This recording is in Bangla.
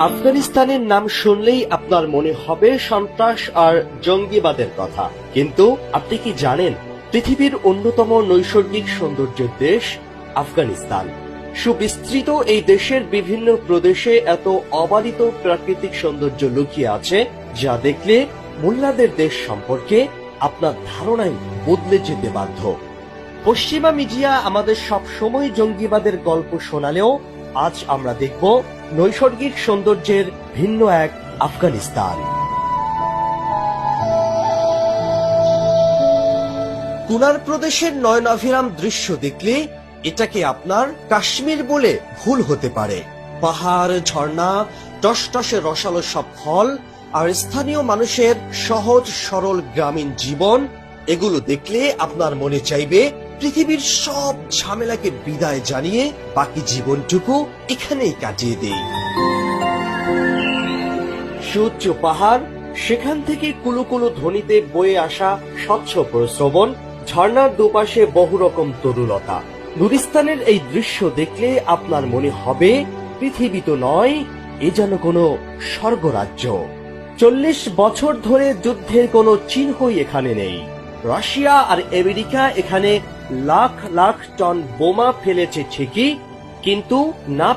আফগানিস্তানের নাম শুনলেই আপনার মনে হবে সন্ত্রাস আর জঙ্গিবাদের কথা, কিন্তু আপনি কি জানেন পৃথিবীর অন্যতম নৈসর্গিক সৌন্দর্যের দেশ আফগানিস্তান। সুবিস্তৃত এই দেশের বিভিন্ন প্রদেশে এত অবারিত প্রাকৃতিক সৌন্দর্য লুকিয়ে আছে যা দেখলে মোল্লাদের দেশ সম্পর্কে আপনার ধারণাই বদলে যেতে বাধ্য। পশ্চিমা মিডিয়া আমাদের সব সময় জঙ্গিবাদের গল্প শোনালেও আজ আমরা দেখব নৈসর্গিক সৌন্দর্যের ভিন্ন এক আফগানিস্তান। কুনার প্রদেশের নয়নাভিরাম দৃশ্য দেখলে এটাকে আপনার কাশ্মীর বলে ভুল হতে পারে। পাহাড়, ঝর্ণা, টসটসে রসালো সব ফল আর স্থানীয় মানুষের সহজ সরল গ্রামীণ জীবন, এগুলো দেখলে আপনার মনে চাইবে পৃথিবীর সব ঝামেলাকে বিদায় জানিয়ে বাকি জীবনটুকু এখানেই কাটিয়ে দেই। সুউচ্চ পাহাড়, সেখান থেকে কুলুকুলু ধ্বনিতে বয়ে আসা স্বচ্ছ প্রস্রবণ, ঝর্ণার দুপাশে বহু রকম তরুলতা। নুরিস্তানের এই দৃশ্য দেখলে আপনার মনে হবে পৃথিবী তো নয়, এ যেন কোনো স্বর্গরাজ্য। 40 বছর ধরে যুদ্ধের কোনো চিহ্নই এখানে নেই। রাশিয়া আর আমেরিকা এখানে লাখ লাখ টন বোমা ফেলেছে ঠিকই, কিন্তু না